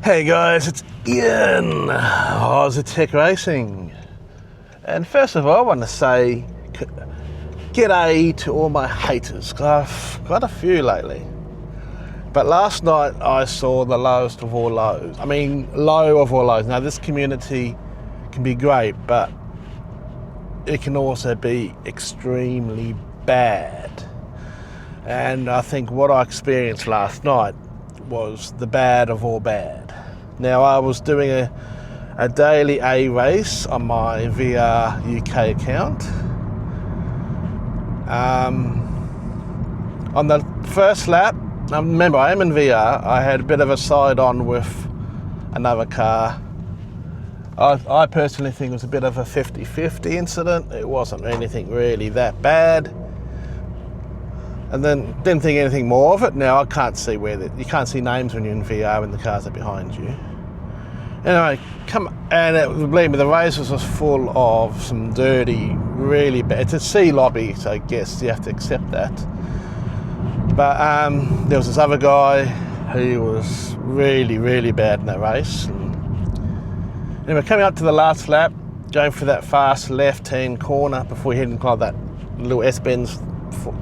Hey guys, it's Ian, Aussie Tech Racing. And first of all, I want to say g'day to all my haters, because I've got a few lately. But last night I saw the lowest of all lows. I mean, low of all lows. Now this community can be great, but it can also be extremely bad. And I think what I experienced last night was the bad of all bad. Now I was doing a daily A race on my VR UK account. On the first lap, remember I am in VR, I had a bit of a side on with another car. I personally think it was a bit of a 50-50 incident. It wasn't anything really that bad. And then didn't think anything more of it. Now I can't see you can't see names when you're in VR when the cars are behind you. Anyway, believe me, the race was full of some dirty, really bad. It's a C lobby, so I guess you have to accept that. But there was this other guy who was really, really bad in that race. And anyway, coming up to the last lap, going for that fast left-hand corner before you hit into that little S-bends.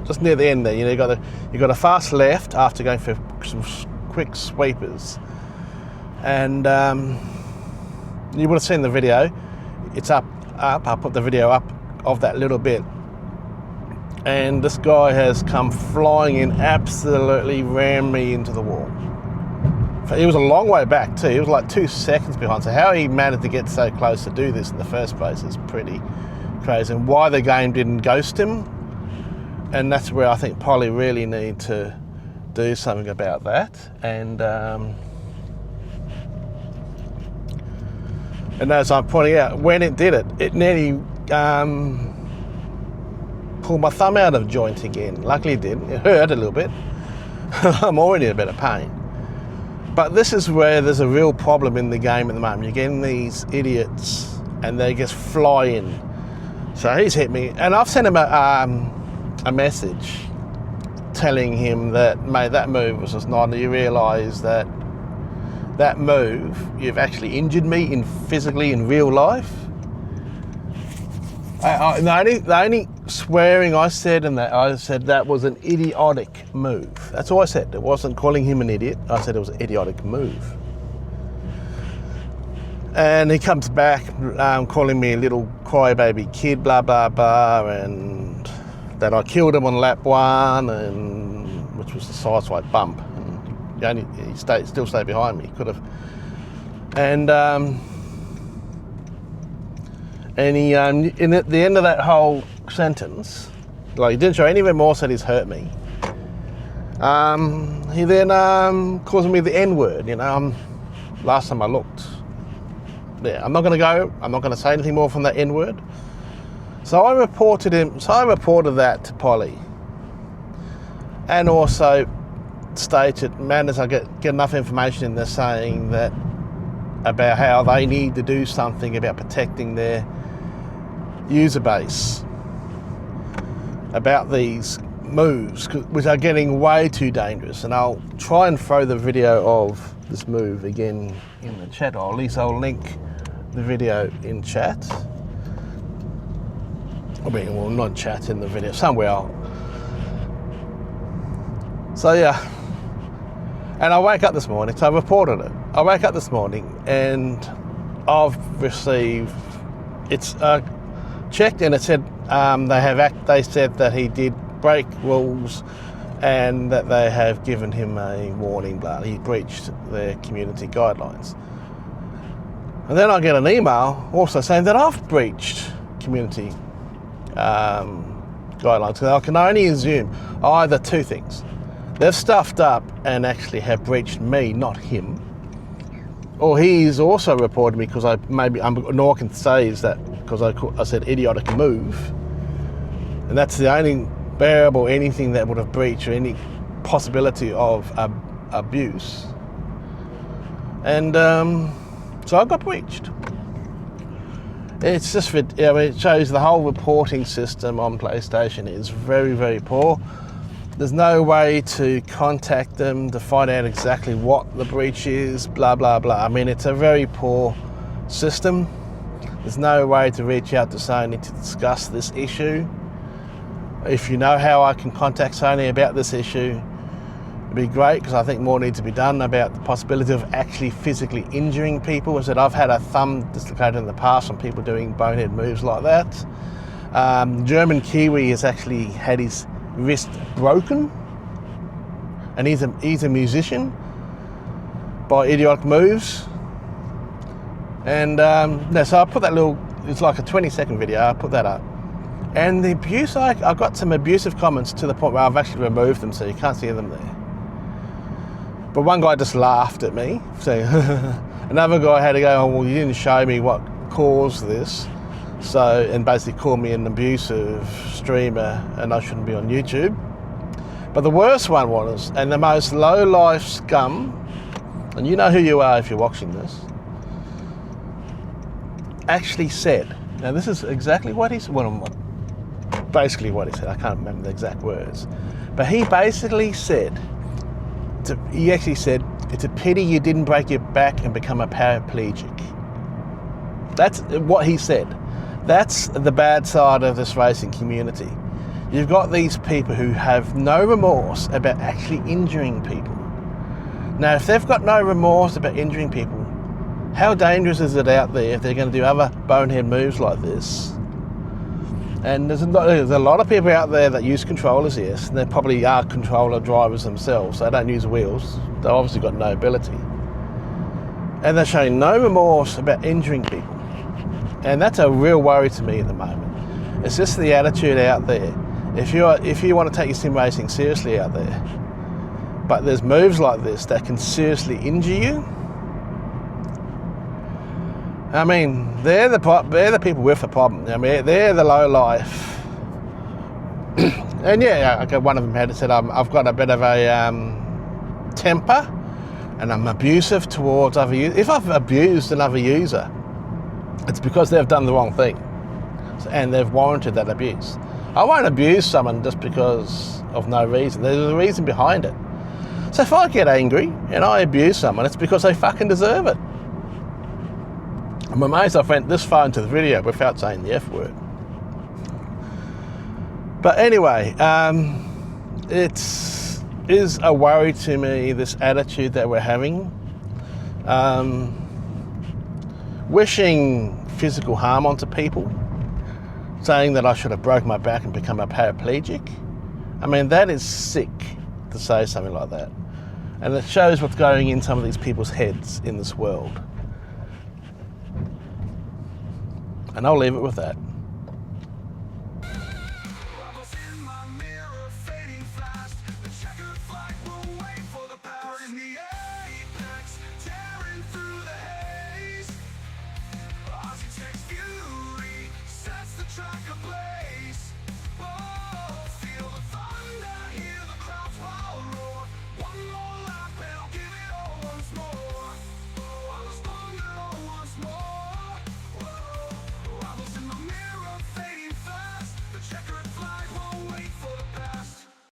Just near the end there, you got a fast left after going for some quick sweepers, and you would have seen the video. It's up. I'll put the video up of that little bit, and this guy has come flying in, absolutely rammed me into the wall. He was a long way back too. He was like 2 seconds behind. So how he managed to get so close to do this in the first place is pretty crazy, and why the game didn't ghost him. And that's where I think Polly really need to do something about that. And as I'm pointing out, when it did it, it nearly pulled my thumb out of joint again. Luckily it didn't. It hurt a little bit. I'm already in a bit of pain. But this is where there's a real problem in the game at the moment. You're getting these idiots and they just fly in. So he's hit me, and I've sent him a message telling him that, mate, that move was just not. You realise that move, you've actually injured me physically in real life. The only swearing I said in that, I said that was an idiotic move. That's all I said. It wasn't calling him an idiot. I said it was an idiotic move. And he comes back calling me a little crybaby kid, blah, blah, blah, and that I killed him on lap 1, and which was the sideswipe bump. And he still stayed behind me. Could have. And he in at the end of that whole sentence, like he didn't show any remorse that he's hurt me. He then calls me the N-word. Last time I looked. Yeah, I'm not going to say anything more from that N-word. So I reported him. So I reported that to Polly, and also stated, man, as I get enough information in there saying that about how they need to do something about protecting their user base about these moves, which are getting way too dangerous. And I'll try and throw the video of this move again in the chat, or at least I'll link the video in chat. I mean, well, not chat, in the video somewhere. So yeah, and I wake up this morning, so I reported it. I wake up this morning and I've received, it's checked, and it said they said that he did break rules and that they have given him a warning, blah, he breached their community guidelines. And then I get an email also saying that I've breached community guidelines. So I can only assume either two things. They've stuffed up and actually have breached me, not him. Or he's also reported me because all I can say is that because I said idiotic move. And that's the only bearable anything that would have breached or any possibility of abuse. And so I got breached. It's just, it shows the whole reporting system on PlayStation is very, very poor. There's no way to contact them to find out exactly what the breach is, blah, blah, blah. I mean, it's a very poor system. There's no way to reach out to Sony to discuss this issue. If you know how I can contact Sony about this issue, it'd be great, because I think more needs to be done about the possibility of actually physically injuring people. As I said, I've had a thumb dislocated in the past from people doing bonehead moves like that. German Kiwi has actually had his wrist broken, and he's a musician, by idiotic moves. And so I put that little, it's like a 20-second video, I put that up. And the abuse, I got some abusive comments to the point where I've actually removed them so you can't see them there. But one guy just laughed at me. So another guy had to go, oh, well, you didn't show me what caused this. So, and basically called me an abusive streamer and I shouldn't be on YouTube. But the worst one was, and the most low-life scum, and you know who you are if you're watching this, actually said, now this is exactly what he said, basically what he said, I can't remember the exact words, but he basically said, he actually said, it's a pity you didn't break your back and become a paraplegic. That's what he said. That's the bad side of this racing community. You've got these people who have no remorse about actually injuring people. Now, if they've got no remorse about injuring people, how dangerous is it out there if they're going to do other bonehead moves like this? And there's a lot of people out there that use controllers, yes, and they probably are controller drivers themselves. They don't use wheels. They've obviously got no ability. And they're showing no remorse about injuring people. And that's a real worry to me at the moment. It's just the attitude out there. If you want to take your sim racing seriously out there, but there's moves like this that can seriously injure you, I mean, they're the people with the problem. I mean, they're the low life. And yeah, okay, one of them had said, I've got a bit of a temper, and I'm abusive towards other users. If I've abused another user, it's because they've done the wrong thing, and they've warranted that abuse. I won't abuse someone just because of no reason. There's a reason behind it. So if I get angry and I abuse someone, it's because they fucking deserve it. I'm amazed I went this far into the video without saying the F word. But anyway, it is a worry to me, this attitude that we're having. Wishing physical harm onto people, saying that I should have broken my back and become a paraplegic. I mean, that is sick to say something like that. And it shows what's going in some of these people's heads in this world. And I'll leave it with that.